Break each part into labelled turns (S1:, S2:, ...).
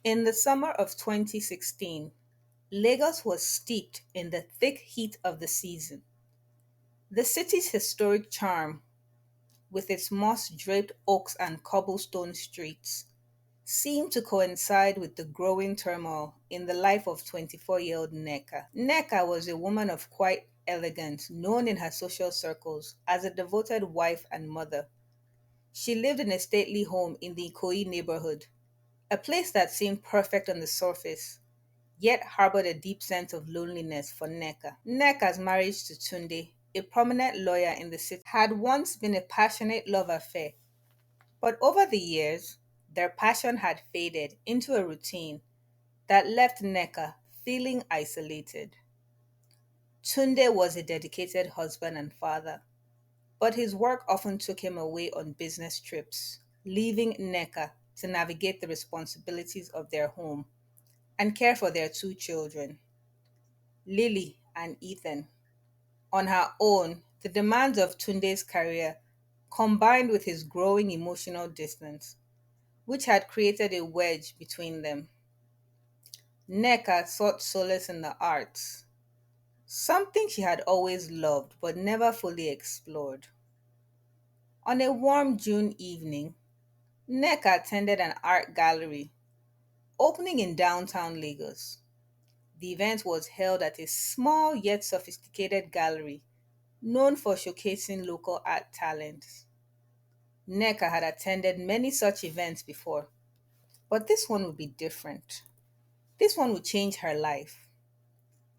S1: In the summer of 2016, Lagos was steeped in the thick heat of the season. The city's historic charm, with its moss draped oaks and cobblestone streets, seemed to coincide with the growing turmoil in the life of 24-year-old Neka. Neka was a woman of quiet elegance, known in her social circles as a devoted wife and mother. She lived in a stately home in the Ikoyi neighborhood, a place that seemed perfect on the surface, yet harbored a deep sense of loneliness for Neka. Neka's marriage to Tunde, a prominent lawyer in the city, had once been a passionate love affair, but over the years, their passion had faded into a routine that left Neka feeling isolated. Tunde was a dedicated husband and father, but his work often took him away on business trips, leaving Neka to navigate the responsibilities of their home and care for their two children, Lily and Ethan. On her own, the demands of Tunde's career, combined with his growing emotional distance, which had created a wedge between them. Neka sought solace in the arts, something she had always loved but never fully explored. On a warm June evening, Neka attended an art gallery opening in downtown Lagos. The event was held at a small yet sophisticated gallery known for showcasing local art talents. Neka had attended many such events before, but this one would be different. This one would change her life.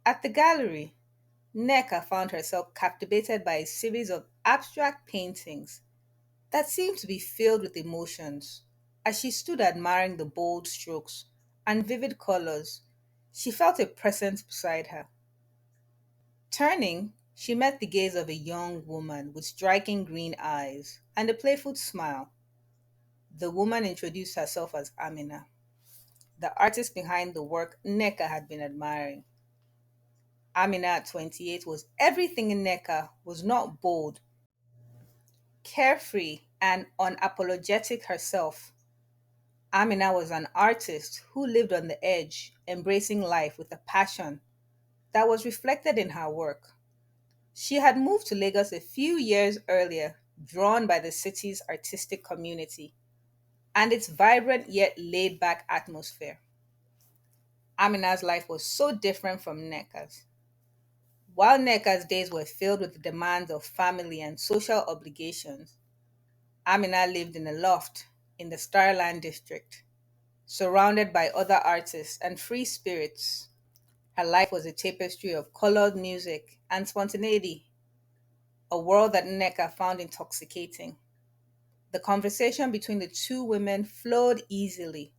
S1: At the gallery, Neka found herself captivated by a series of abstract paintings that seemed to be filled with emotions. As she stood admiring the bold strokes and vivid colors, she felt a presence beside her. Turning, she met the gaze of a young woman with striking green eyes and a playful smile. The woman introduced herself as Amina, the artist behind the work Neka had been admiring. Amina at 28 was everything in Neka was not bold, carefree, and unapologetic herself. Amina was an artist who lived on the edge, embracing life with a passion that was reflected in her work. She had moved to Lagos a few years earlier, drawn by the city's artistic community and its vibrant yet laid back atmosphere. Amina's life was so different from Neka's. While Neka's days were filled with the demands of family and social obligations, Amina lived in a loft in the Starland district, surrounded by other artists and free spirits. Her life was a tapestry of colored music and spontaneity, a world that Neka found intoxicating. The conversation between the two women flowed easily,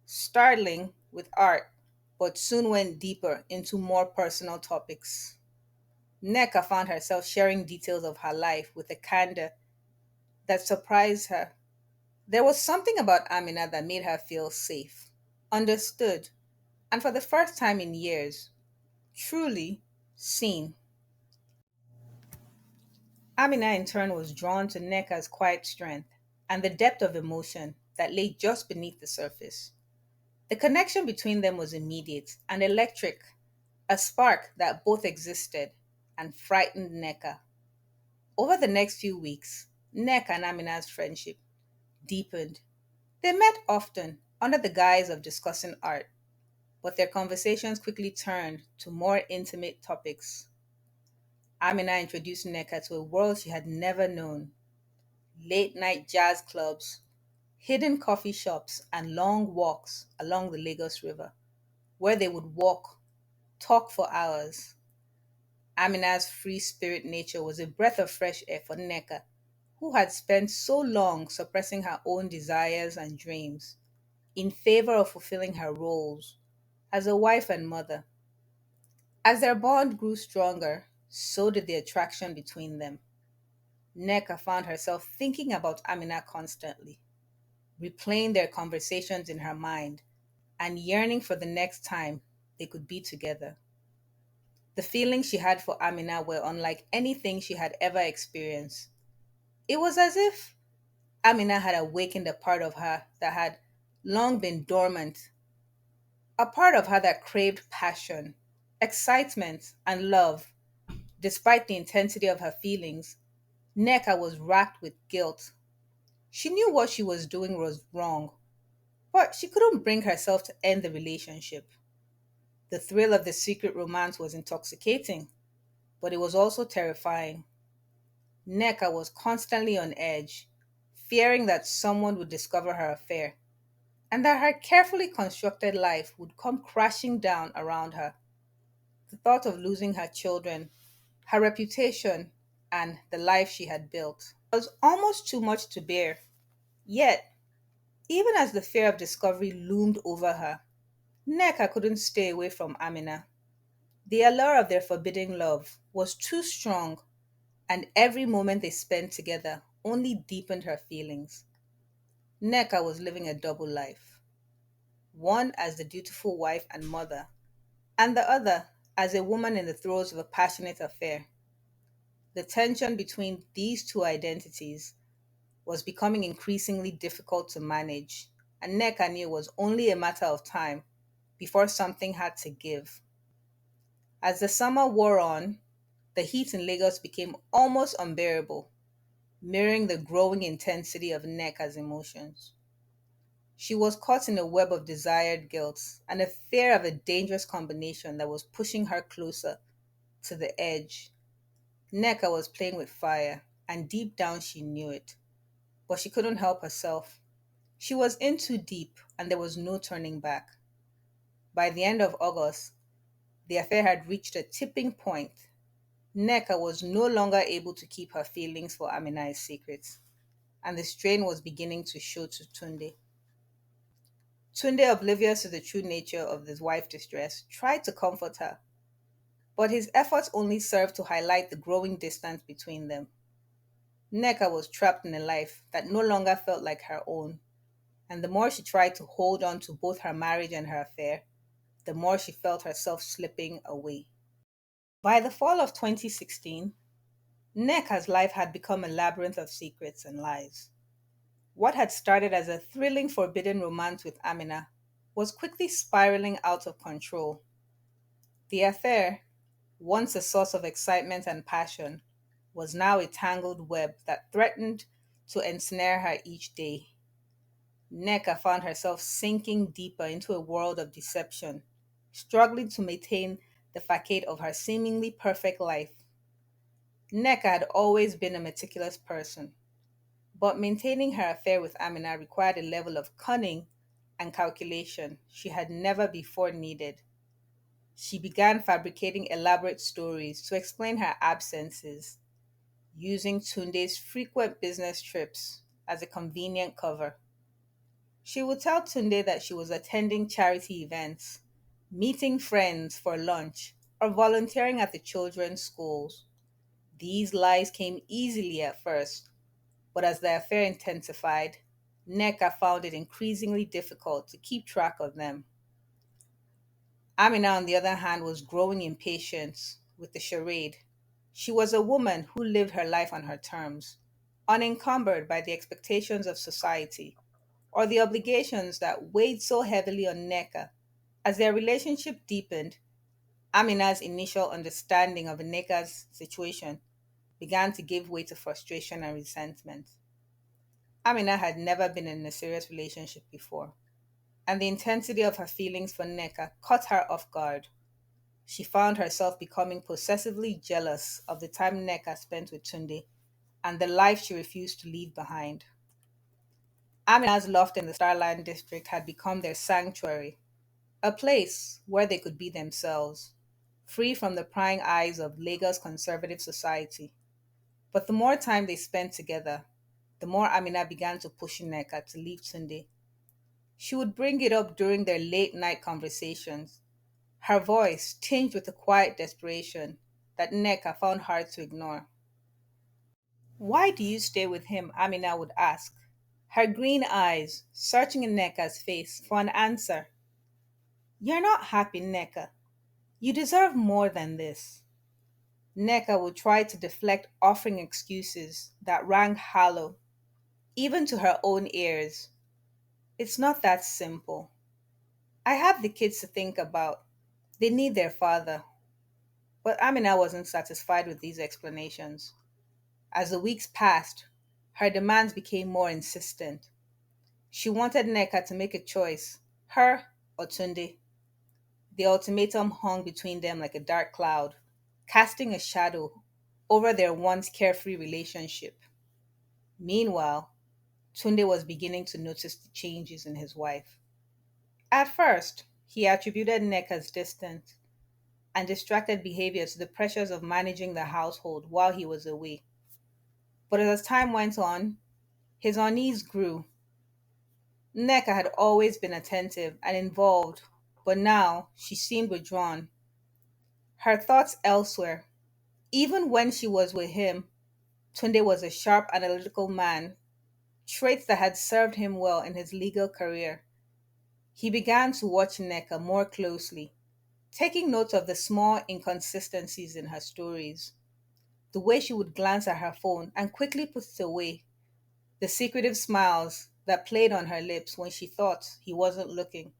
S1: startling with art, but soon went deeper into more personal topics. Neka found herself sharing details of her life with a candor that surprised her. There was something about Amina that made her feel safe, understood, and for the first time in years, truly seen. Amina, in turn, was drawn to Neka's quiet strength and the depth of emotion that lay just beneath the surface. The connection between them was immediate and electric, a spark that both existed and frightened Neka. Over the next few weeks, Neka and Amina's friendship deepened. They met often under the guise of discussing art, but their conversations quickly turned to more intimate topics. Amina introduced Neka to a world she had never known: late night jazz clubs, hidden coffee shops, and long walks along the Lagos River, where they would walk, talk for hours. Amina's free spirit nature was a breath of fresh air for Neka, who had spent so long suppressing her own desires and dreams in favor of fulfilling her roles as a wife and mother. As their bond grew stronger, so did the attraction between them. Neka found herself thinking about Amina constantly, replaying their conversations in her mind and yearning for the next time they could be together. The feelings she had for Amina were unlike anything she had ever experienced. It was as if Amina had awakened a part of her that had long been dormant, A part of her that craved passion, excitement, and love. Despite the intensity of her feelings, Neka was racked with guilt. She knew what she was doing was wrong, but she couldn't bring herself to end the relationship. The thrill of the secret romance was intoxicating, but it was also terrifying. Neka was constantly on edge, fearing that someone would discover her affair, and that her carefully constructed life would come crashing down around her. The thought of losing her children, her reputation, and the life she had built was almost too much to bear. Yet, even as the fear of discovery loomed over her, Neka couldn't stay away from Amina. The allure of their forbidden love was too strong, and every moment they spent together only deepened her feelings. Neka was living a double life, one as the dutiful wife and mother, and the other as a woman in the throes of a passionate affair. The tension between these two identities was becoming increasingly difficult to manage, and Neka knew it was only a matter of time before something had to give. As the summer wore on, the heat in Lagos became almost unbearable, mirroring the growing intensity of Neka's emotions. She was caught in a web of desired guilt and a fear of a dangerous combination that was pushing her closer to the edge. Neka was playing with fire, and deep down she knew it, but she couldn't help herself. She was in too deep, and there was no turning back. By the end of August, the affair had reached a tipping point. Neka was no longer able to keep her feelings for Amina a secret, and the strain was beginning to show to Tunde. Tunde, oblivious to the true nature of his wife's distress, tried to comfort her, but his efforts only served to highlight the growing distance between them. Neka was trapped in a life that no longer felt like her own, and the more she tried to hold on to both her marriage and her affair, the more she felt herself slipping away. By the fall of 2016, Neka's life had become a labyrinth of secrets and lies. What had started as a thrilling forbidden romance with Amina was quickly spiraling out of control. The affair, once a source of excitement and passion, was now a tangled web that threatened to ensnare her each day. Neka found herself sinking deeper into a world of deception, struggling to maintain the facade of her seemingly perfect life. Neka had always been a meticulous person, but maintaining her affair with Amina required a level of cunning and calculation she had never before needed. She began fabricating elaborate stories to explain her absences, using Tunde's frequent business trips as a convenient cover. She would tell Tunde that she was attending charity events, meeting friends for lunch, or volunteering at the children's schools. These lies came easily at first, but as the affair intensified, Neka found it increasingly difficult to keep track of them. Amina, on the other hand, was growing impatient with the charade. She was a woman who lived her life on her terms, unencumbered by the expectations of society or the obligations that weighed so heavily on Neka. As their relationship deepened, Amina's initial understanding of Neka's situation began to give way to frustration and resentment. Amina had never been in a serious relationship before, and the intensity of her feelings for Neka caught her off guard. She found herself becoming possessively jealous of the time Neka spent with Tunde and the life she refused to leave behind. Amina's loft in the Starland district had become their sanctuary, a place where they could be themselves, free from the prying eyes of Lagos conservative society. But the more time they spent together, the more Amina began to push Neka to leave Tunde. She would bring it up during their late night conversations, her voice tinged with a quiet desperation that Neka found hard to ignore. Why do you stay with him? Amina would ask, her green eyes searching in Neka's face for an answer. You're not happy, Neka. You deserve more than this. Neka would try to deflect, offering excuses that rang hollow, even to her own ears. It's not that simple. I have the kids to think about. They need their father. But Amina wasn't satisfied with these explanations. As the weeks passed, her demands became more insistent. She wanted Neka to make a choice, her or Tunde. The ultimatum hung between them like a dark cloud, casting a shadow over their once carefree relationship. Meanwhile, Tunde was beginning to notice the changes in his wife. At first, he attributed Neka's distant and distracted behavior to the pressures of managing the household while he was away. But as time went on, his unease grew. Nneka had always been attentive and involved, but now she seemed withdrawn, her thoughts elsewhere. Even when she was with him, Tunde was a sharp, analytical man, traits that had served him well in his legal career. He began to watch Nneka more closely, taking note of the small inconsistencies in her stories, the way she would glance at her phone and quickly put it away, the secretive smiles that played on her lips when she thought he wasn't looking.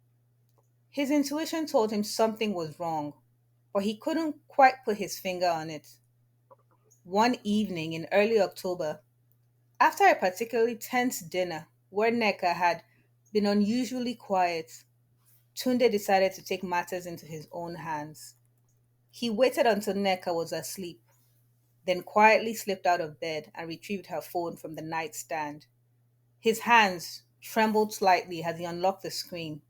S1: His intuition told him something was wrong, but he couldn't quite put his finger on it. One evening in early October, after a particularly tense dinner where Neka had been unusually quiet, Tunde decided to take matters into his own hands. He waited until Neka was asleep, then quietly slipped out of bed and retrieved her phone from the nightstand. His hands trembled slightly as he unlocked the screen.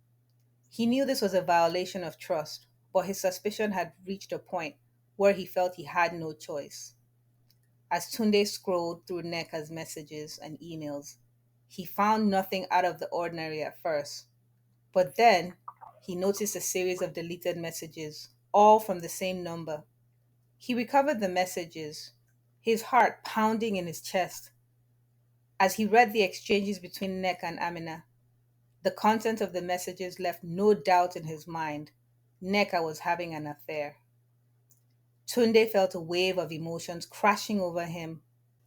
S1: He knew this was a violation of trust, but his suspicion had reached a point where he felt he had no choice. As Tunde scrolled through Neka's messages and emails, he found nothing out of the ordinary at first, but then he noticed a series of deleted messages, all from the same number. He recovered the messages, his heart pounding in his chest as he read the exchanges between Neka and Amina. The content of the messages left no doubt in his mind. Neka was having an affair. Tunde felt a wave of emotions crashing over him: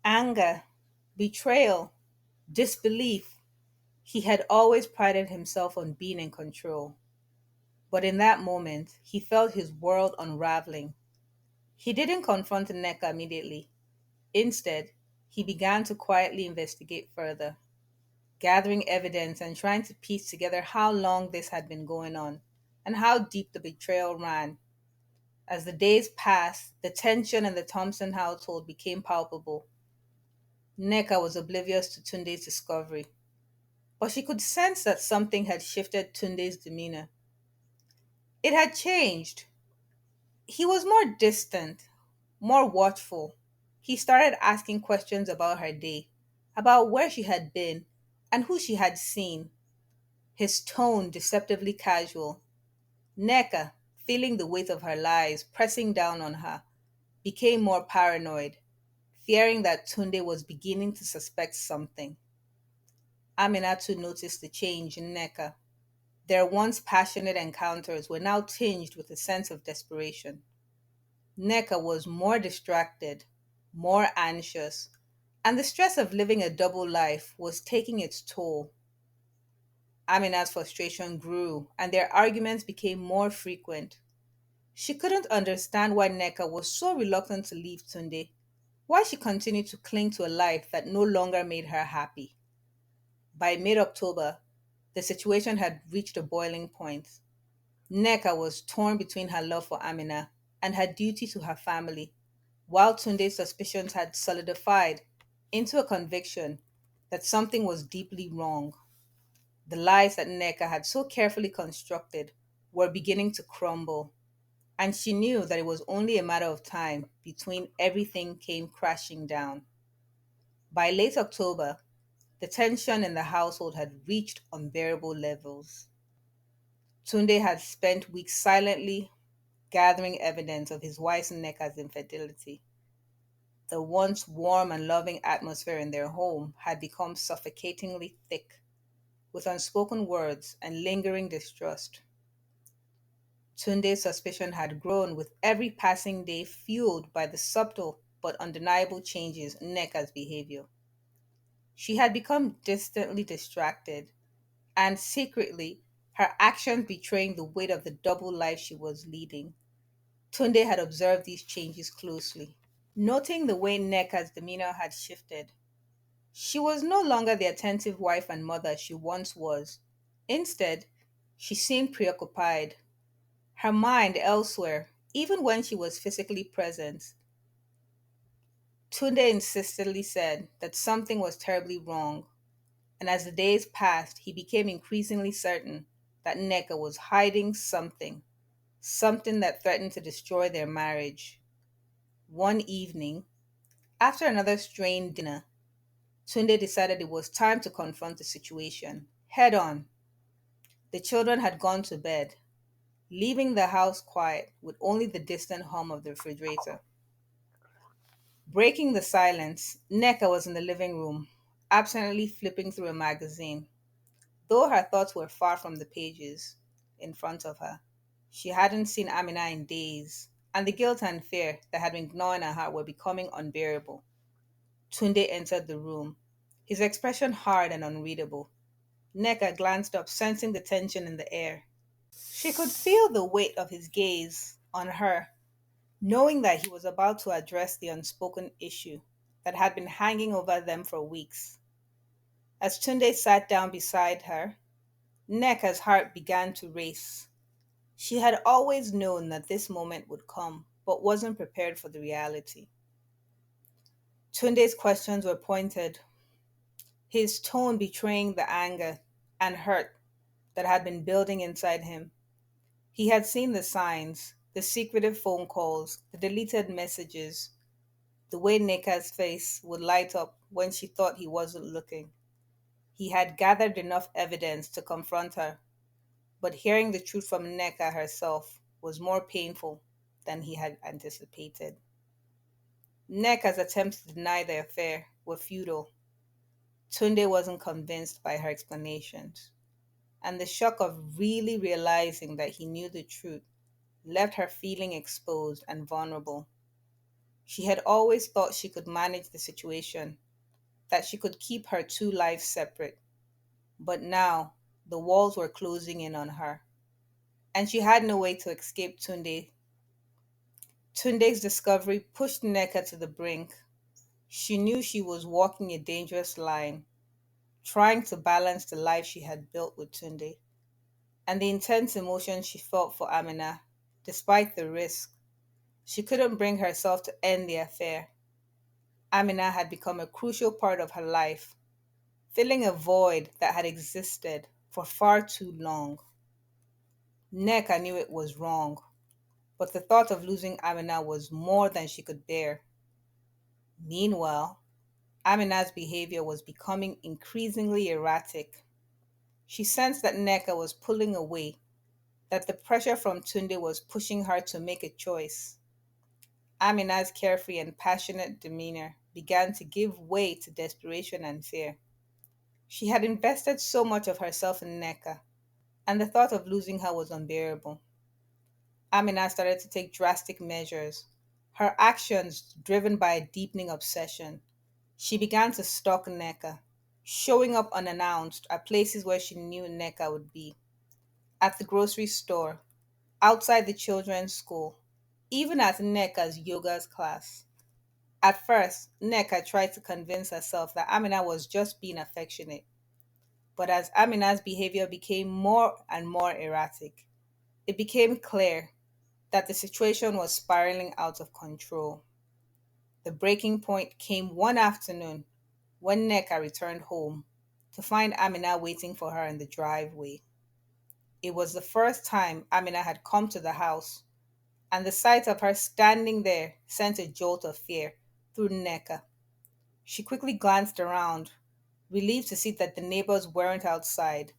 S1: anger, betrayal, disbelief. He had always prided himself on being in control. But in that moment, he felt his world unraveling. He didn't confront Neka immediately. Instead, he began to quietly investigate further, gathering evidence and trying to piece together how long this had been going on and how deep the betrayal ran. As the days passed, the tension in the Thompson household became palpable. Neka was oblivious to Tunde's discovery, but she could sense that something had shifted Tunde's demeanor. It had changed. He was more distant, more watchful. He started asking questions about her day, about where she had been, and who she had seen, his tone deceptively casual. Neka, feeling the weight of her lies pressing down on her, became more paranoid, fearing that Tunde was beginning to suspect something. Aminatu noticed the change in Neka. Their once passionate encounters were now tinged with a sense of desperation. Neka was more distracted, more anxious, and the stress of living a double life was taking its toll. Amina's frustration grew, and their arguments became more frequent. She couldn't understand why Neka was so reluctant to leave Tunde, why she continued to cling to a life that no longer made her happy. By mid October, the situation had reached a boiling point. Neka was torn between her love for Amina and her duty to her family, while Tunde's suspicions had solidified into a conviction that something was deeply wrong. The lies that Neka had so carefully constructed were beginning to crumble, and she knew that it was only a matter of time between everything came crashing down. By late October, the tension in the household had reached unbearable levels. Tunde had spent weeks silently gathering evidence of his wife's Neka's infidelity. The once warm and loving atmosphere in their home had become suffocatingly thick with unspoken words and lingering distrust. Tunde's suspicion had grown with every passing day, fueled by the subtle but undeniable changes in Neka's behavior. She had become distantly distracted, and secretly, her actions betraying the weight of the double life she was leading. Tunde had observed these changes closely, noting the way Neka's demeanor had shifted. She was no longer the attentive wife and mother she once was. Instead, she seemed preoccupied, her mind elsewhere, even when she was physically present. Tunde insistently said that something was terribly wrong, and as the days passed, he became increasingly certain that Neka was hiding something, something that threatened to destroy their marriage. One evening, after another strained dinner, Tunde decided it was time to confront the situation head on. The children had gone to bed, leaving the house quiet with only the distant hum of the refrigerator. Breaking the silence, Neka was in the living room, absently flipping through a magazine. Though her thoughts were far from the pages in front of her, she hadn't seen Amina in days, and the guilt and fear that had been gnawing at her were becoming unbearable. Tunde entered the room, his expression hard and unreadable. Neka glanced up, sensing the tension in the air. She could feel the weight of his gaze on her, knowing that he was about to address the unspoken issue that had been hanging over them for weeks. As Tunde sat down beside her, Neka's heart began to race. She had always known that this moment would come, but wasn't prepared for the reality. Tunde's questions were pointed, his tone betraying the anger and hurt that had been building inside him. He had seen the signs, the secretive phone calls, the deleted messages, the way Neka's face would light up when she thought he wasn't looking. He had gathered enough evidence to confront her, but hearing the truth from Neka herself was more painful than he had anticipated. Neka's attempts to deny the affair were futile. Tunde wasn't convinced by her explanations, and the shock of really realizing that he knew the truth left her feeling exposed and vulnerable. She had always thought she could manage the situation, that she could keep her two lives separate, but now the walls were closing in on her, and she had no way to escape Tunde. Tunde's discovery pushed Neka to the brink. She knew she was walking a dangerous line, trying to balance the life she had built with Tunde and the intense emotion she felt for Amina. Despite the risk, she couldn't bring herself to end the affair. Amina had become a crucial part of her life, filling a void that had existed for far too long. Neka knew it was wrong, but the thought of losing Amina was more than she could bear. Meanwhile, Amina's behavior was becoming increasingly erratic. She sensed that Neka was pulling away, that the pressure from Tunde was pushing her to make a choice. Amina's carefree and passionate demeanor began to give way to desperation and fear. She had invested so much of herself in Neka, and the thought of losing her was unbearable. Amina started to take drastic measures, her actions driven by a deepening obsession. She began to stalk Neka, showing up unannounced at places where she knew Neka would be, at the grocery store, outside the children's school, even at Neka's yoga class. At first, Neka tried to convince herself that Amina was just being affectionate, but as Amina's behavior became more and more erratic, it became clear that the situation was spiraling out of control. The breaking point came one afternoon when Neka returned home to find Amina waiting for her in the driveway. It was the first time Amina had come to the house, and the sight of her standing there sent a jolt of fear through Neka. She quickly glanced around, relieved to see that the neighbors weren't outside,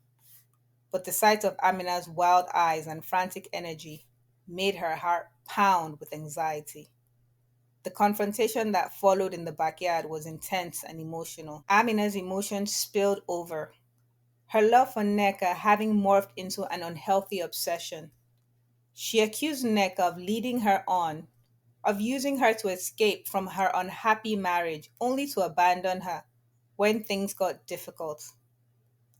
S1: but the sight of Amina's wild eyes and frantic energy made her heart pound with anxiety. The confrontation that followed in the backyard was intense and emotional. Amina's emotions spilled over, her love for Neka having morphed into an unhealthy obsession. She accused Neka of leading her on, of using her to escape from her unhappy marriage only to abandon her when things got difficult.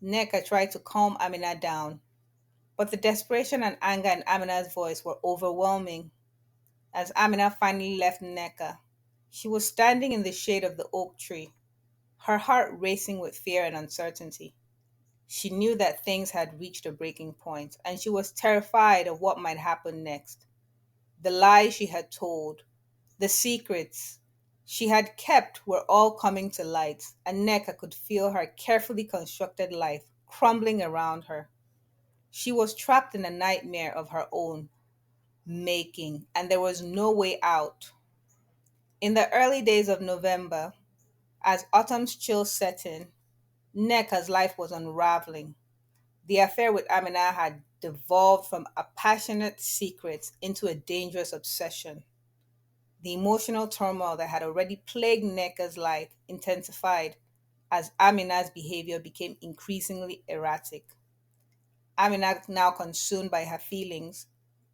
S1: Neka tried to calm Amina down, But the desperation and anger in Amina's voice were overwhelming. As Amina finally left Neka, she was standing in the shade of the oak tree, her heart racing with fear and uncertainty. She knew that things had reached a breaking point, and she was terrified of what might happen next. The lies she had told, the secrets she had kept were all coming to light, and Neka could feel her carefully constructed life crumbling around her. She was trapped in a nightmare of her own making, and there was no way out. In the early days of November, as autumn's chill set in, Neka's life was unraveling. The affair with Amina had devolved from a passionate secret into a dangerous obsession. The emotional turmoil that had already plagued Neka's life intensified as Amina's behavior became increasingly erratic. Amina, now consumed by her feelings,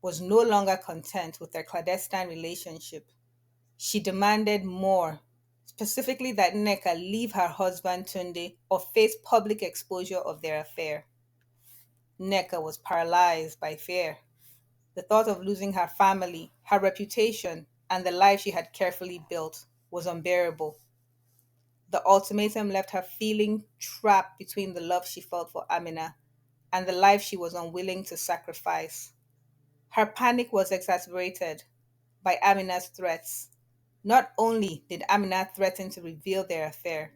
S1: was no longer content with their clandestine relationship. She demanded more, specifically that Neka leave her husband Tunde or face public exposure of their affair. Neka was paralyzed by fear. The thought of losing her family, her reputation, and the life she had carefully built was unbearable. The ultimatum left her feeling trapped between the love she felt for Amina and the life she was unwilling to sacrifice. Her panic was exacerbated by Amina's threats. Not only did Amina threaten to reveal their affair,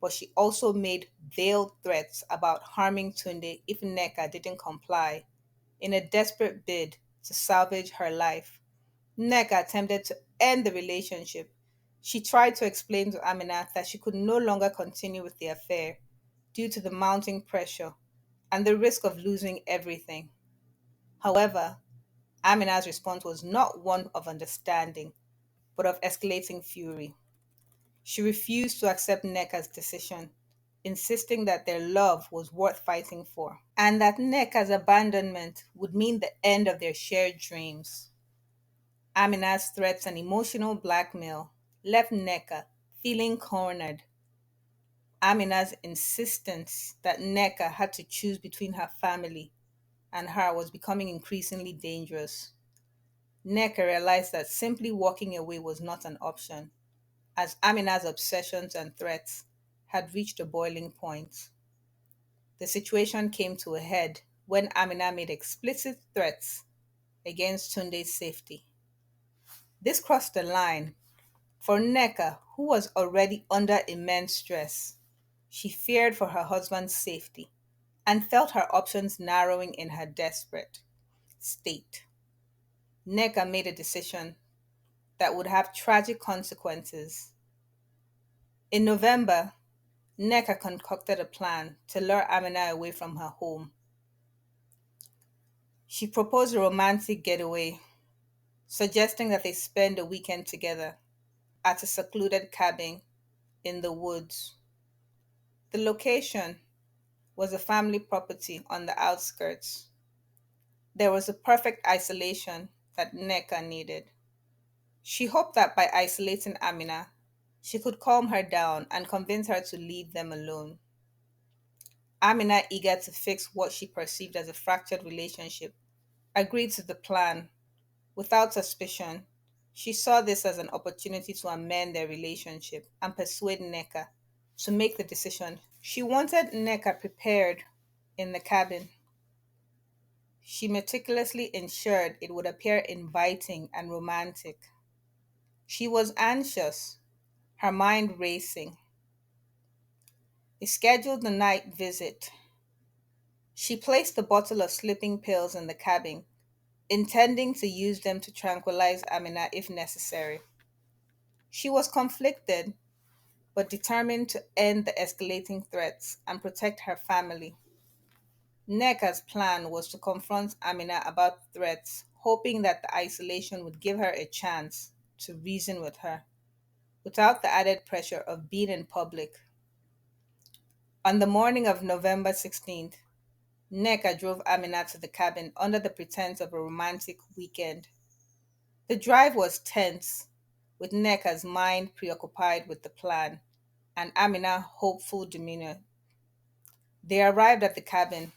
S1: but she also made veiled threats about harming Tunde if Neka didn't comply in a desperate bid to salvage her life. Neka attempted to end the relationship. She tried to explain to Amina that she could no longer continue with the affair due to the mounting pressure and the risk of losing everything. However, Amina's response was not one of understanding, but of escalating fury. She refused to accept Neka's decision, insisting that their love was worth fighting for, and that Neka's abandonment would mean the end of their shared dreams. Amina's threats and emotional blackmail left Neka feeling cornered. Amina's insistence that Neka had to choose between her family and her was becoming increasingly dangerous. Neka realized that simply walking away was not an option, as Amina's obsessions and threats had reached a boiling point. The situation came to a head when Amina made explicit threats against Tunde's safety. This crossed the line for Neka, who was already under immense stress. She feared for her husband's safety and felt her options narrowing in her desperate state. Neka made a decision that would have tragic consequences. In November, Neka concocted a plan to lure Amina away from her home. She proposed a romantic getaway, suggesting that they spend a weekend together at a secluded cabin in the woods. The location was a family property on the outskirts. There was a perfect isolation that Neka needed. She hoped that by isolating Amina, she could calm her down and convince her to leave them alone. Amina, eager to fix what she perceived as a fractured relationship, agreed to the plan without suspicion. She saw this as an opportunity to amend their relationship and persuade Neka to make the decision. She wanted Neka prepared in the cabin. She meticulously ensured it would appear inviting and romantic. She was anxious, her mind racing. They scheduled the night visit. She placed a bottle of sleeping pills in the cabin, intending to use them to tranquilize Amina if necessary. She was conflicted, but determined to end the escalating threats and protect her family. Neka's plan was to confront Amina about the threats, hoping that the isolation would give her a chance to reason with her without the added pressure of being in public. On the morning of November 16th, Neka drove Amina to the cabin under the pretense of a romantic weekend. The drive was tense, with Neka's mind preoccupied with the plan and Amina's hopeful demeanor. They arrived at the cabin.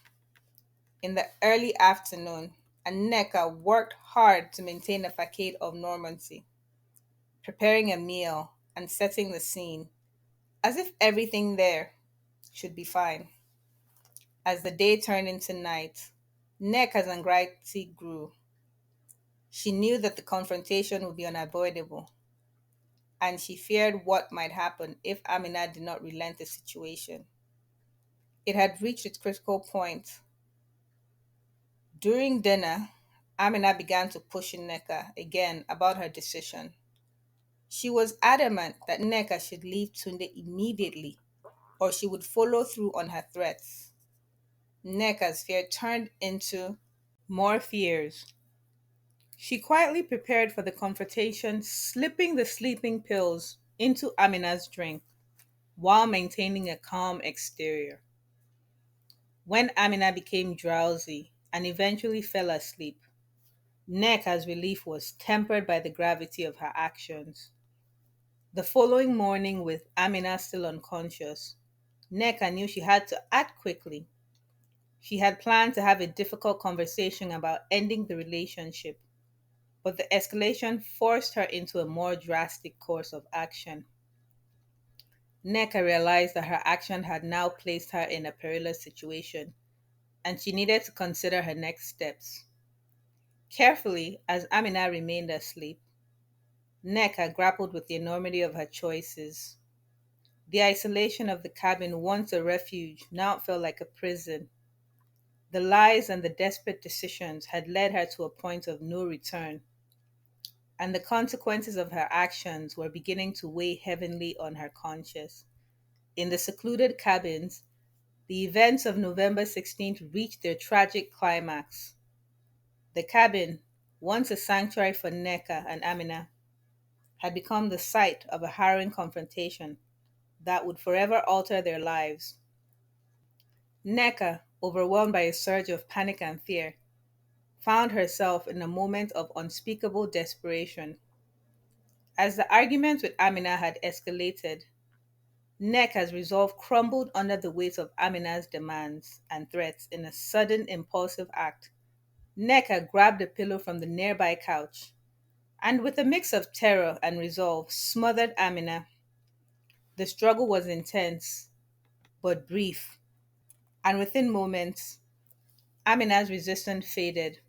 S1: In the early afternoon, Aneka worked hard to maintain a facade of normalcy, preparing a meal and setting the scene, as if everything there should be fine. As the day turned into night, Neka's anxiety grew. She knew that the confrontation would be unavoidable, and she feared what might happen if Amina did not relent the situation. It had reached its critical point. During dinner, Amina began to push Neka again about her decision. She was adamant that Neka should leave Tunde immediately or she would follow through on her threats. Neka's fear turned into more fears. She quietly prepared for the confrontation, slipping the sleeping pills into Amina's drink while maintaining a calm exterior. When Amina became drowsy and eventually fell asleep, Neka's relief was tempered by the gravity of her actions. The following morning, with Amina still unconscious, Neka knew she had to act quickly. She had planned to have a difficult conversation about ending the relationship, but the escalation forced her into a more drastic course of action. Neka realized that her action had now placed her in a perilous situation, and she needed to consider her next steps. Carefully, as Amina remained asleep, Neka grappled with the enormity of her choices. The isolation of the cabin, once a refuge, now felt like a prison. The lies and the desperate decisions had led her to a point of no return, and the consequences of her actions were beginning to weigh heavily on her conscience. In the secluded cabins, the events of November 16th reached their tragic climax. The cabin, once a sanctuary for Neka and Amina, had become the site of a harrowing confrontation that would forever alter their lives. Neka, overwhelmed by a surge of panic and fear, found herself in a moment of unspeakable desperation. As the argument with Amina had escalated, Neka's resolve crumbled under the weight of Amina's demands and threats in a sudden impulsive act. Neka grabbed a pillow from the nearby couch and, with a mix of terror and resolve, smothered Amina. The struggle was intense but brief, and within moments, Amina's resistance faded,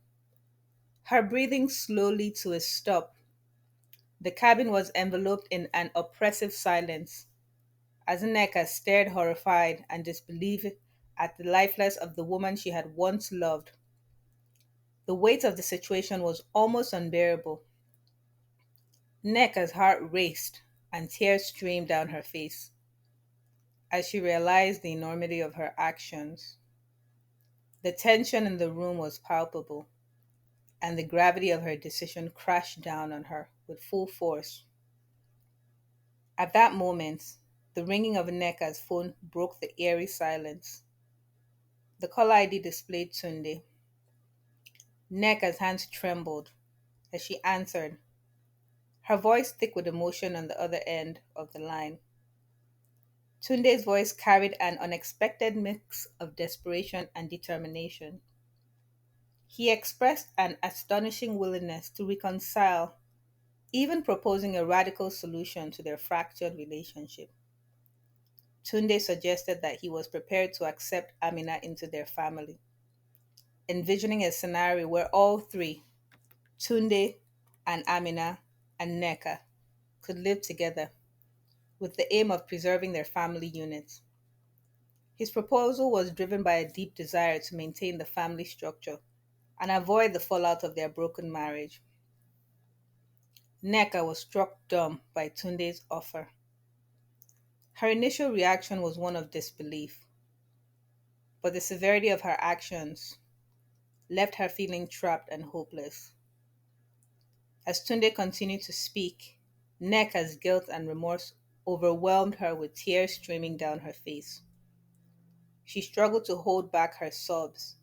S1: her breathing slowly to a stop. The cabin was enveloped in an oppressive silence as Neka stared horrified and disbelief at the lifeless of the woman she had once loved. The weight of the situation was almost unbearable. Neka's heart raced and tears streamed down her face as she realized the enormity of her actions. The tension in the room was palpable, and the gravity of her decision crashed down on her with full force. At that moment, the ringing of Neka's phone broke the eerie silence. The caller ID displayed Tunde. Neka's hands trembled as she answered, her voice thick with emotion on the other end of the line. Tunde's voice carried an unexpected mix of desperation and determination. He expressed an astonishing willingness to reconcile, even proposing a radical solution to their fractured relationship. Tunde suggested that he was prepared to accept Amina into their family, envisioning a scenario where all three, Tunde and Amina and Neka, could live together with the aim of preserving their family unit. His proposal was driven by a deep desire to maintain the family structure and avoid the fallout of their broken marriage. Neka was struck dumb by Tunde's offer. Her initial reaction was one of disbelief, but the severity of her actions left her feeling trapped and hopeless. As Tunde continued to speak, Neka's guilt and remorse overwhelmed her with tears streaming down her face. She struggled to hold back her sobs.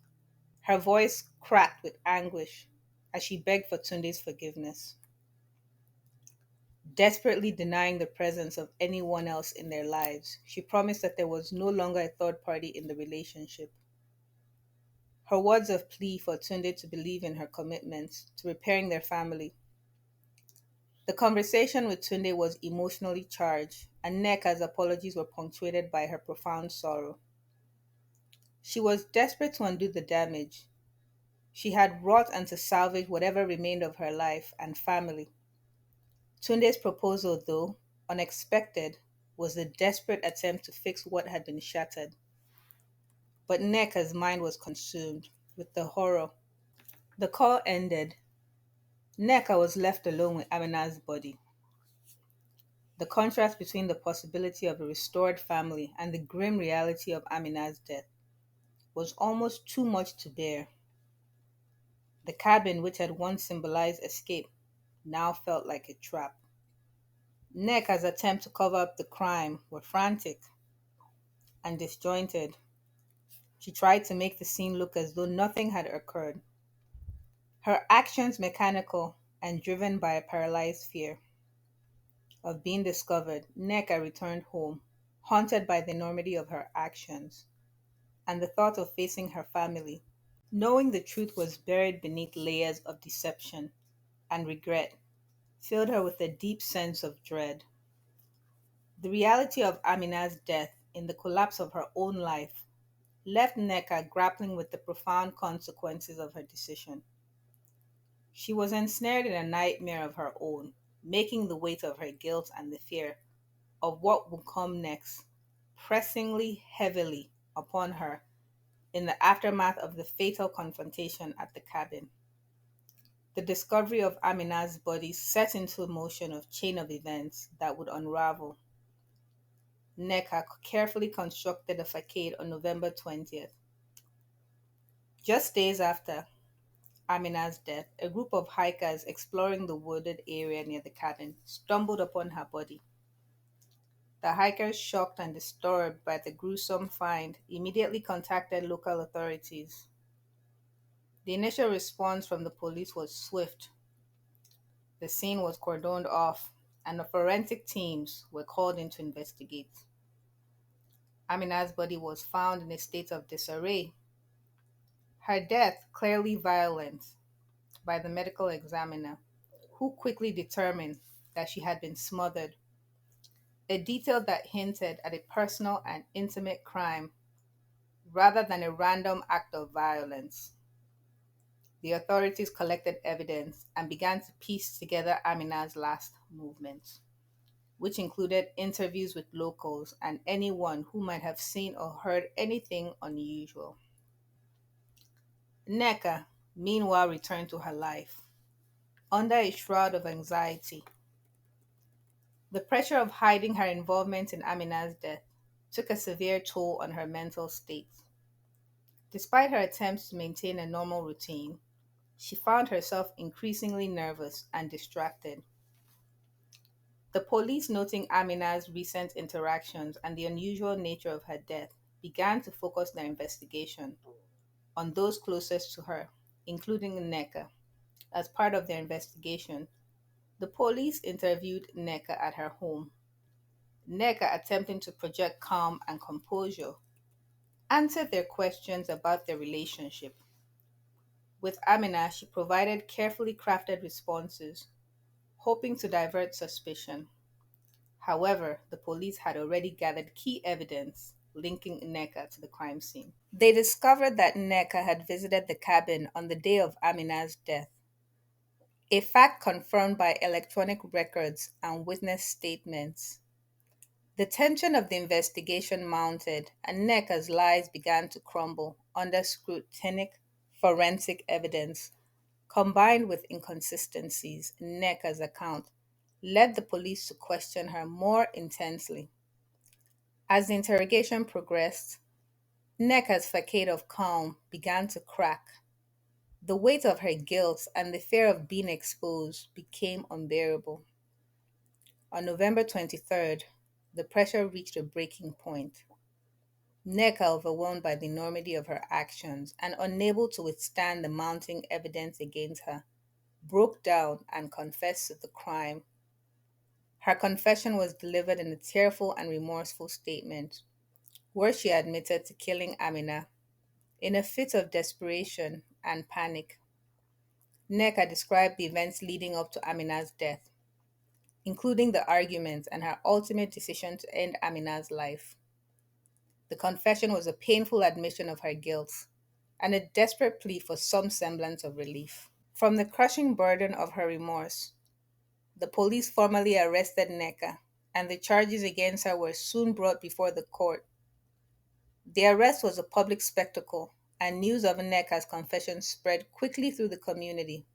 S1: Her voice cracked with anguish as she begged for Tunde's forgiveness, desperately denying the presence of anyone else in their lives. She promised that there was no longer a third party in the relationship. her words of plea for Tunde to believe in her commitment to repairing their family. The conversation with Tunde was emotionally charged, and Neka's apologies were punctuated by her profound sorrow. She was desperate to undo the damage she had wrought and to salvage whatever remained of her life and family. Tunde's proposal, though unexpected, was a desperate attempt to fix what had been shattered. But Neka's mind was consumed with the horror. The call ended. Neka was left alone with Amina's body. The contrast between the possibility of a restored family and the grim reality of Amina's death was almost too much to bear. The cabin, which had once symbolized escape, now felt like a trap. Neka's attempts to cover up the crime were frantic and disjointed. She tried to make the scene look as though nothing had occurred, her actions mechanical and driven by a paralyzed fear of being discovered. Neka returned home, haunted by the enormity of her actions and the thought of facing her family, knowing the truth was buried beneath layers of deception and regret, filled her with a deep sense of dread. The reality of Amina's death in the collapse of her own life left Neka grappling with the profound consequences of her decision. She was ensnared in a nightmare of her own, making the weight of her guilt and the fear of what would come next pressingly heavily upon her in the aftermath of the fatal confrontation at the cabin. The discovery of Amina's body set into motion a chain of events that would unravel. Neka carefully constructed a facade on November 20th. Just days after Amina's death, a group of hikers exploring the wooded area near the cabin stumbled upon her body. The hikers, shocked and disturbed by the gruesome find, immediately contacted local authorities. The initial response from the police was swift. The scene was cordoned off, and the forensic teams were called in to investigate. Amina's body was found in a state of disarray, her death clearly violent by the medical examiner, who quickly determined that she had been smothered, a detail that hinted at a personal and intimate crime rather than a random act of violence. The authorities collected evidence and began to piece together Amina's last movements, which included interviews with locals and anyone who might have seen or heard anything unusual. Neka, meanwhile, returned to her life under a shroud of anxiety. The pressure of hiding her involvement in Amina's death took a severe toll on her mental state. Despite her attempts to maintain a normal routine, she found herself increasingly nervous and distracted. The police, noting Amina's recent interactions and the unusual nature of her death, began to focus their investigation on those closest to her, including Neka. As part of their investigation, the police interviewed Neka at her home. Neka, attempting to project calm and composure, answered their questions about their relationship. With Amina, she provided carefully crafted responses, hoping to divert suspicion. However, the police had already gathered key evidence linking Neka to the crime scene. They discovered that Neka had visited the cabin on the day of Amina's death, a fact confirmed by electronic records and witness statements. The tension of the investigation mounted, and Neka's lies began to crumble under scrutinic forensic evidence, combined with inconsistencies in Neka's account, led the police to question her more intensely. As the interrogation progressed, Neka's facade of calm began to crack. The weight of her guilt and the fear of being exposed became unbearable. On November 23rd, the pressure reached a breaking point. Neka, overwhelmed by the enormity of her actions and unable to withstand the mounting evidence against her, broke down and confessed to the crime. Her confession was delivered in a tearful and remorseful statement, where she admitted to killing Amina, In a fit of desperation and panic, Neka described the events leading up to Amina's death, including the arguments and her ultimate decision to end Amina's life. The confession was a painful admission of her guilt and a desperate plea for some semblance of relief. From the crushing burden of her remorse, the police formally arrested Neka, and the charges against her were soon brought before the court. The arrest was a public spectacle, and news of Neka's confession spread quickly through the community.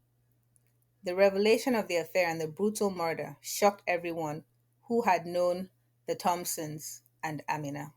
S1: The revelation of the affair and the brutal murder shocked everyone who had known the Thompsons and Amina.